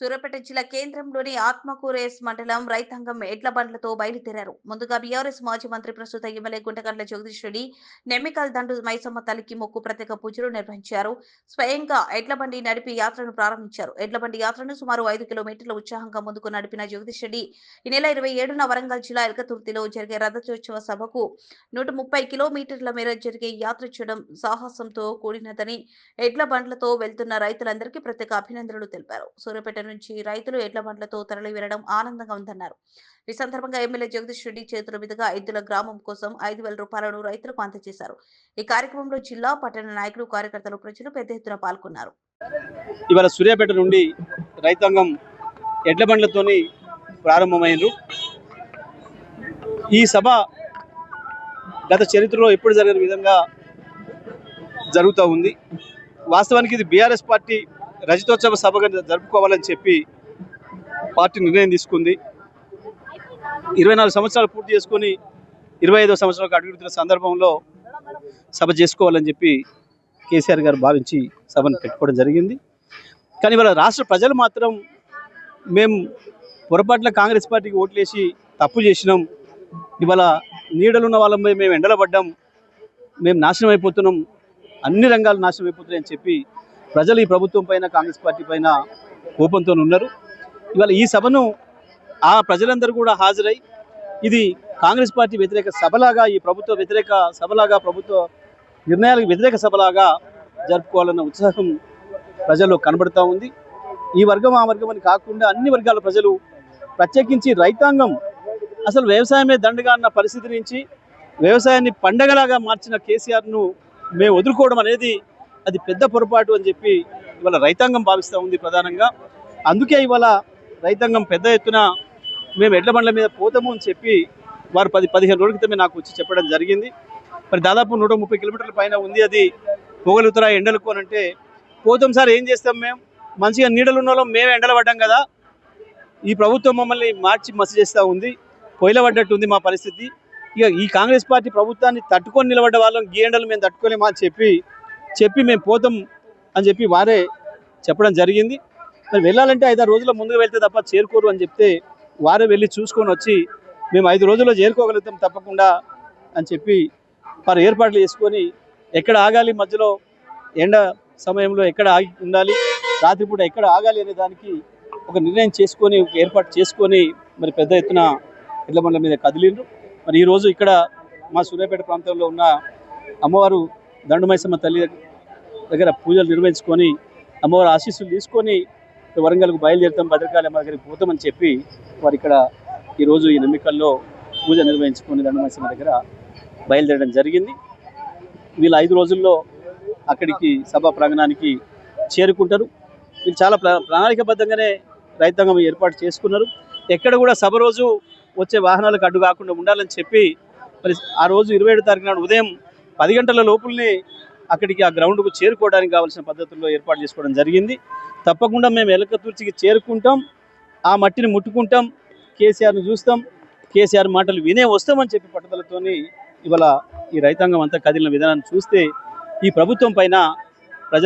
సూర్యాపేట జిల్లా కేంద్రంలోని ఆత్మకూరేస్ మండలం రైతాంగం ఎడ్ల బండ్లతో బయలుదేరారు. ముందుగా బీఆర్ఎస్ మాజీ మంత్రి ప్రస్తుత ఎమ్మెల్యే గుంటగండ్ల జగదీష్ రెడ్డి నెమ్మికల్ దండు మైసమ్మ తల్లికి మొక్కు ప్రత్యేక పూజలు నిర్వహించారు. స్వయంగా ఎడ్ల బండి నడిపి యాత్రను ప్రారంభించారు. ఎడ్ల బండి యాత్రను సుమారు 5 కిలోమీటర్ల ఉత్సాహంగా ముందుకు నడిపిన జగదీష్ రెడ్డి ఈ నెల 27న వరంగల్ జిల్లా ఎల్కతుర్తిలో జరిగే రథోత్సవ సభకు 130 కిలోమీటర్ల మేర జరిగే యాత్ర చేయడం సాహసంతో కూడినదని ఎడ్ల బండ్లతో వెళ్తున్న రైతులందరికీ ప్రత్యేక అభినందనలు తెలిపారు. సూర్యాపేట నుంచి రైతులు ఎడ్ల బండ్లతో తరలి వెళ్లడం ఆనందంగా ఉందన్నారు. ఈ సందర్భంగా ఎమ్మెల్యే జగదీష్ రెడ్డి చేతుల మీదుగా ఎద్దుల గ్రామం కోసం 5,000 రూపాయలను రైతులకు అందజేశారు. ఈ కార్యక్రమంలో జిల్లా, పట్టణ నాయకులు, కార్యకర్తలు, ప్రజలు పెద్ద ఎత్తున పాల్గొన్నారు. ఇవాళ సూర్యాపేట నుండి రైతాంగం ఎడ్ల బండ్లతోని ప్రారంభమైంది. ఈ సభ గత చరిత్రలో ఎప్పుడు జరిగిన విధంగా జరుగుతూ ఉంది. వాస్తవానికి ఇది బీఆర్ఎస్ పార్టీ రజతోత్సవ సభగా జరుపుకోవాలని చెప్పి పార్టీ నిర్ణయం తీసుకుంది. 24 సంవత్సరాలు పూర్తి చేసుకొని 25వ సంవత్సరాలకు అడుగుతున్న సందర్భంలో సభ చేసుకోవాలని చెప్పి కేసీఆర్ గారు భావించి సభను పెట్టుకోవడం జరిగింది. కానీ ఇవాళ రాష్ట్ర ప్రజలు మాత్రం మేము పొరపాట్ల కాంగ్రెస్ పార్టీకి ఓట్లేసి తప్పు చేసినాం, ఇవాళ నీడలున్న వాళ్ళపై మేము ఎండలపడ్డాం, మేము నాశనం అయిపోతున్నాం, అన్ని రంగాలు నాశనం అయిపోతున్నాయని చెప్పి ప్రజలు ఈ ప్రభుత్వం పైన, కాంగ్రెస్ పార్టీ పైన కోపంతో ఉన్నారు. ఇవాళ ఈ సభను ఆ ప్రజలందరూ కూడా హాజరై ఇది కాంగ్రెస్ పార్టీ వ్యతిరేక సభలాగా, ఈ ప్రభుత్వ వ్యతిరేక సభలాగా, ప్రభుత్వ నిర్ణయాలకు వ్యతిరేక సభలాగా జరుపుకోవాలన్న ఉత్సాహం ప్రజల్లో కనబడుతూ ఉంది. ఈ వర్గం ఆ వర్గం అని కాకుండా అన్ని వర్గాల ప్రజలు, ప్రత్యేకించి రైతాంగం అసలు వ్యవసాయమే దండగా అన్న పరిస్థితి నుంచి వ్యవసాయాన్ని పండగలాగా మార్చిన కేసీఆర్ను మేము వదులుకోవడం అనేది అది పెద్ద పొరపాటు అని చెప్పి ఇవాళ రైతాంగం భావిస్తూ ఉంది ప్రధానంగా. అందుకే ఇవాళ రైతాంగం పెద్ద ఎత్తున మేము ఎడ్ల బండ్ల మీద పోతాము అని చెప్పి వారు 10-15 రోజుల క్రితమే నాకు వచ్చి చెప్పడం జరిగింది. మరి దాదాపు 130 కిలోమీటర్ల పైన ఉంది. అది పోగలుగుతారా ఎండలకు అని అంటే, పోతాం సార్, ఏం చేస్తాం, మేము మంచిగా నీడలు ఉన్న వాళ్ళం, మేమే ఎండలు పడ్డాం కదా, ఈ ప్రభుత్వం మమ్మల్ని మార్చి మసి చేస్తూ ఉంది, పొయ్యిల పడ్డట్టు ఉంది మా పరిస్థితి, ఇక ఈ కాంగ్రెస్ పార్టీ ప్రభుత్వాన్ని తట్టుకొని నిలబడ్డ వాళ్ళం, ఈ ఎండలు మేము తట్టుకోలేమా అని చెప్పి మేము పోతాం అని చెప్పి వారే చెప్పడం జరిగింది. మరి వెళ్ళాలంటే 5-6 రోజుల ముందుకు వెళ్తే తప్ప చేరుకోరు అని చెప్తే వారే వెళ్ళి చూసుకొని వచ్చి మేము 5 రోజుల్లో చేరుకోగలుగుతాం తప్పకుండా అని చెప్పి వారు ఏర్పాట్లు చేసుకొని ఎక్కడ ఆగాలి, మధ్యలో ఎండ సమయంలో ఎక్కడ ఆగి ఉండాలి, రాత్రిపూట ఎక్కడ ఆగాలి అనే దానికి ఒక నిర్ణయం చేసుకొని, ఒక ఏర్పాటు చేసుకొని మరి పెద్ద ఎత్తున ఎడ్ల బండ్ల మీద కదిలిండ్రు. మరి ఈరోజు ఇక్కడ మా సూర్యాపేట ప్రాంతంలో ఉన్న అమ్మవారు దండుమైసమ్మ తల్లి దగ్గర పూజలు నిర్వహించుకొని అమ్మవారి ఆశీస్సులు తీసుకొని వరంగల్కు బయలుదేరుతాం, భద్రకాళి అమ్మ దగ్గరికి పోతామని చెప్పి వారు ఇక్కడ ఈరోజు ఈ నమ్మికల్లో పూజ నిర్వహించుకొని దండుమైసమ్మ దగ్గర బయలుదేరడం జరిగింది. వీళ్ళు 5 రోజుల్లో అక్కడికి సభా ప్రాంగణానికి చేరుకుంటారు. వీళ్ళు చాలా ప్రణాళికబద్ధంగానే రైతాంగం ఏర్పాటు చేసుకున్నారు. ఎక్కడ కూడా సభ రోజు వచ్చే వాహనాలకు అడ్డు కాకుండా ఉండాలని చెప్పి మరి ఆ రోజు 27 తారీఖు నాడు ఉదయం 10 గంటల లోపుల్ని అక్కడికి ఆ గ్రౌండ్కు చేరుకోవడానికి కావాల్సిన పద్ధతుల్లో ఏర్పాటు చేసుకోవడం జరిగింది. తప్పకుండా మేము ఎలకతుర్తికి చేరుకుంటాం, ఆ మట్టిని ముట్టుకుంటాం, కేసీఆర్ను చూస్తాం, కేసీఆర్ మాటలు వినే వస్తామని చెప్పి పట్టుదలతోని ఇవాళ ఈ రైతాంగం అంతా కదిలిన విధానాన్ని చూస్తే ఈ ప్రభుత్వం పైన